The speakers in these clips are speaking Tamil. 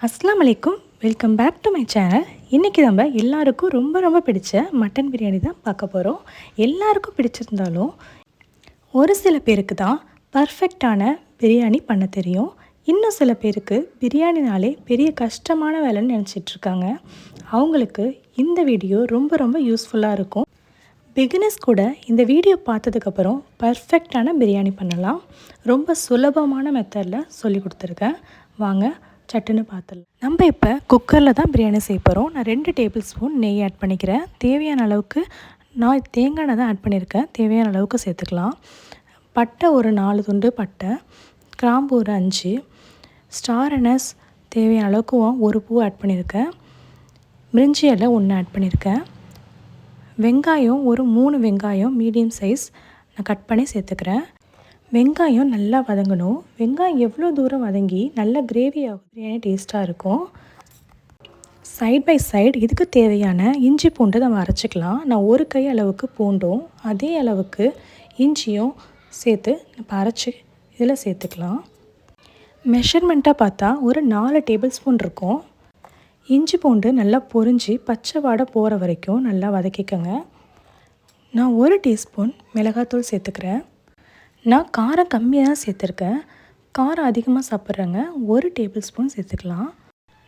அஸ்ஸலாமு அலைக்கும். Welcome back to my channel. இன்றைக்கி நம்ம எல்லாருக்கும் ரொம்ப ரொம்ப பிடிச்ச மட்டன் பிரியாணி தான் பார்க்க போகிறோம். எல்லாருக்கும் பிடிச்சிருந்தாலும் ஒரு சில பேருக்கு தான் பர்ஃபெக்டான பிரியாணி பண்ண தெரியும். இன்னும் சில பேருக்கு பிரியாணினாலே பெரிய கஷ்டமான வேலைன்னு நினச்சிட்ருக்காங்க. அவங்களுக்கு இந்த வீடியோ ரொம்ப ரொம்ப யூஸ்ஃபுல்லாக இருக்கும். பிகினர்ஸ் கூட இந்த வீடியோ பார்த்ததுக்கப்புறம் பர்ஃபெக்டான பிரியாணி பண்ணலாம். ரொம்ப சுலபமான மெத்தடில் சொல்லி கொடுத்துருக்கேன். வாங்க சட்டுன்னு பார்த்துடலாம். நம்ம இப்போ குக்கரில் தான் பிரியாணி செய்ய போகிறோம். நான் 2 டேபிள் ஸ்பூன் நெய் ஆட் பண்ணிக்கிறேன். தேவையான அளவுக்கு நான் தேங்காய் எண்ணெய் தான் ஆட் பண்ணியிருக்கேன். தேவையான அளவுக்கு சேர்த்துக்கலாம். பட்டை ஒரு 4 துண்டு பட்டை, கிராம்பு ஒரு 5, ஸ்டார் அனஸ் தேவையான அளவுக்கு ஒரு பூ ஆட் பண்ணியிருக்கேன். மிரிஞ்சி இலை 1 ஆட் பண்ணியிருக்கேன். வெங்காயம் ஒரு 3 வெங்காயம் மீடியம் சைஸ் நான் கட் பண்ணி சேர்த்துக்கிறேன். வெங்காயம் நல்லா வதங்கணும். வெங்காயம் எவ்வளோ தூரம் வதங்கி நல்லா கிரேவி ஆகும் பிரியாணி டேஸ்ட்டாக இருக்கும். சைட் பை சைடு இதுக்கு தேவையான இஞ்சி பூண்டு நம்ம அரைச்சிக்கலாம். நான் ஒரு கை அளவுக்கு பூண்டும் அதே அளவுக்கு இஞ்சியும் சேர்த்து நம்ம அரைச்சி இதில் சேர்த்துக்கலாம். மெஷர்மெண்ட்டாக பார்த்தா ஒரு 4 டேபிள் ஸ்பூன் இருக்கும். இஞ்சி பூண்டு நல்லா பொரிஞ்சு பச்சை வாடை போகிற வரைக்கும் நல்லா வதக்கிக்கோங்க. நான் 1 டீஸ்பூன் மிளகாத்தூள் சேர்த்துக்கிறேன். நான் காரம் கம்மியாக தான் சேர்த்துருக்கேன். காரம் அதிகமாக சாப்பிட்றேங்க 1 டேபிள் ஸ்பூன் சேர்த்துக்கலாம்.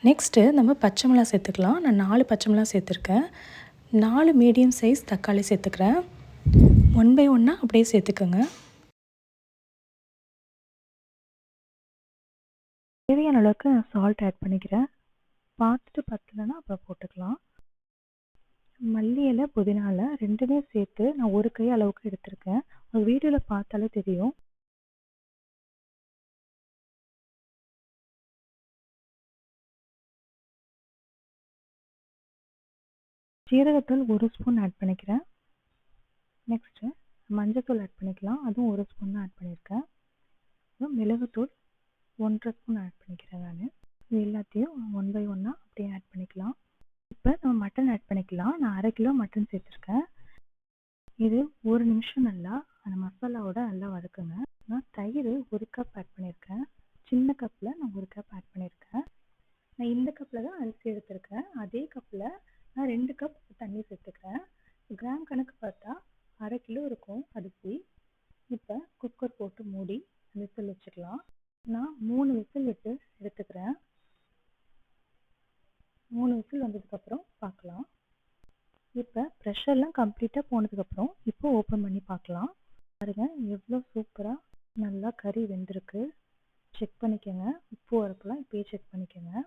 நெக்ஸ்ட்டு நம்ம பச்சை மிளகா சேர்த்துக்கலாம். நான் 4 பச்சை மிளகா சேர்த்துருக்கேன். 4 மீடியம் சைஸ் தக்காளி சேர்த்துக்கிறேன். 1 பை 1 அப்படியே சேர்த்துக்கோங்க. தேவையான அளவுக்கு நான் சால்ட் ஆட் பண்ணிக்கிறேன். பார்த்துட்டு பத்தலைன்னா அப்புறம் போட்டுக்கலாம். மல்லி இலை புதினா இலை 2மே சேர்த்து நான் ஒரு கை அளவுக்கு எடுத்திருக்கேன். ஒரு வீடியோவில் பார்த்தாலே தெரியும். ஜீரகத்தூள் 1 ஸ்பூன் ஆட் பண்ணிக்கிறேன். நெக்ஸ்ட்டு மஞ்சள்தூள் ஆட் பண்ணிக்கலாம். அதுவும் 1 ஸ்பூன் தான் ஆட் பண்ணியிருக்கேன். அப்புறம் மிளகுத்தூள் 1.5 ஸ்பூன் ஆட் பண்ணிக்கிறேன் நான். இது எல்லாத்தையும் 1 பை 1 அப்படியே ஆட் பண்ணிக்கலாம். இப்போ நம்ம மட்டன் ஆட் பண்ணிக்கலாம். நான் 1/2 கிலோ மட்டன் சேர்த்துருக்கேன். இது 1 நிமிஷம் நல்லா அந்த மசாலாவோட நல்லா வதக்குங்க. நான் தயிர் 1 கப் ஆட் பண்ணியிருக்கேன். சின்ன கப்பில் நான் 1 கப் ஆட் பண்ணியிருக்கேன். நான் இந்த கப்பில் தான் அரிசி எடுத்திருக்கேன். அதே கப்பில் நான் 2 கப் தண்ணி சேர்த்துக்கிறேன். கிராம் கணக்கு பார்த்தா 1/2 கிலோ இருக்கும் அரிசி. இப்போ குக்கர் போட்டு மூடி விசில் வச்சுக்கலாம். நான் 3 விசில் விட்டு எடுத்துக்கிறேன். 3 விசில் வந்ததுக்கப்புறம் பார்க்கலாம். இப்போ ப்ரெஷர்லாம் கம்ப்ளீட்டாக போனதுக்கப்புறம் இப்போ ஓப்பன் பண்ணி பார்க்கலாம். பாருங்கள் எவ்வளோ சூப்பராக நல்லா கறி வெந்திருக்கு. செக் பண்ணிக்கோங்க. உப்பு உரப்பெல்லாம் இப்போயே செக் பண்ணிக்கோங்க.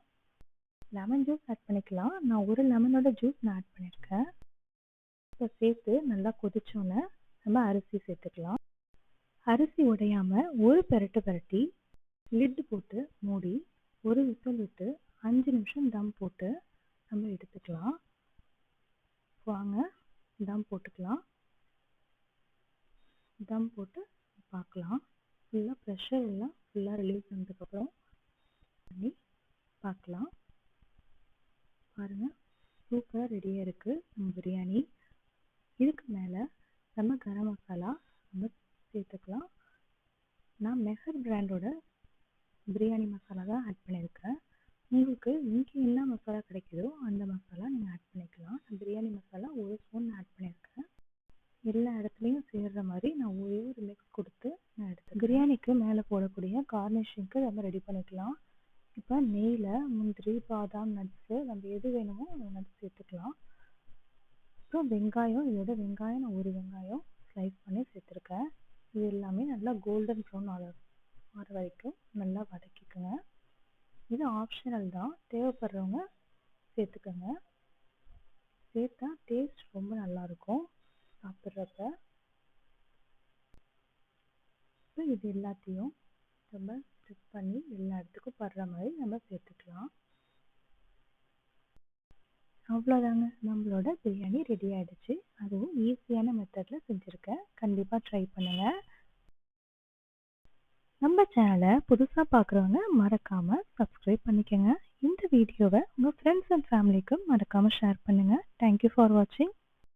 லெமன் ஜூஸ் ஆட் பண்ணிக்கலாம். நான் ஒரு லெமனோட ஜூஸ் நான் ஆட் பண்ணியிருக்கேன். இப்போ சேர்த்து நல்லா கொதிச்சோன்னே நம்ம அரிசி சேர்த்துக்கலாம். அரிசி உடையாமல் ஒரு பெரட்டி லிட்டு போட்டு மூடி ஒரு விசில் விட்டு 5 நிமிஷம் தம் போட்டு நம்ம எடுத்துக்கலாம். வாங்க தம் போட்டுக்கலாம். தம் போட்டு பார்க்கலாம். ஃபுல்லாக ப்ரெஷர் எல்லாம் ஃபுல்லாக ரிலீஸ் பண்ணதுக்கப்புறம் பண்ணி பார்க்கலாம். பாருங்கள் சூப்பராக ரெடியாக இருக்குது நம்ம பிரியாணி. இதுக்கு மேலே நம்ம கரம் மசாலா நம்ம சேர்த்துக்கலாம். நான் மெஹர் பிராண்டோட பிரியாணி மசாலா தான் ஆட் பண்ணியிருக்கேன். உங்களுக்கு இங்கே என்ன மசாலா கிடைக்குதோ அந்த மசாலா நீங்கள் ஆட் பண்ணிக்கலாம். நான் பிரியாணி மசாலா 1 ஸ்பூன் ஆட் பண்ணியிருக்கேன். எல்லா இடத்துலையும் சேர்கிற மாதிரி நான் ஒரே ஒரு மிக்ஸ் கொடுத்து நான் எடுத்தேன். பிரியாணிக்கு மேலே போடக்கூடிய கார்னிஷிங்க்கு நம்ம ரெடி பண்ணிக்கலாம். இப்போ நெய்யில் முந்திரி பாதாம் நட்ஸு நம்ம எது வேணுமோ அந்த நட்ஸ் சேர்த்துக்கலாம். அப்புறம் வெங்காயம், இதோட வெங்காயம் நான் 1 வெங்காயம் ஸ்லைஸ் பண்ணி சேர்த்துருக்கேன். இது எல்லாமே நல்லா கோல்டன் ப்ரௌன் ஆகிற வரைக்கும் நல்லா வதக்கிக்கோங்க. இது ஆப்ஷனல் தான், தேவைப்படுறவங்க சேர்த்துக்கோங்க. சேர்த்தா டேஸ்ட் ரொம்ப நல்லாயிருக்கும் சாப்பிட்றப்ப. இப்போ இது எல்லாத்தையும் நம்ம ஸ்ப்ரெட் பண்ணி எல்லா இடத்துக்கும் படுற மாதிரி நம்ம சேர்த்துக்கலாம். அவ்வளோதாங்க, நம்மளோட பிரியாணி ரெடி ஆகிடுச்சு. அதுவும் ஈஸியான மெத்தடில் செஞ்சுருக்கேன். கண்டிப்பாக ட்ரை பண்ணுங்கள். நம்ம சேனலை புதுசாக பார்க்குறவங்க மறக்காமல் சப்ஸ்கிரைப் பண்ணிக்கோங்க. இந்த வீடியோவை உங்கள் ஃப்ரெண்ட்ஸ் அண்ட் ஃபேமிலிக்கும் மறக்காமல் ஷேர் பண்ணுங்கள். தேங்க்யூ ஃபார் வாட்சிங்.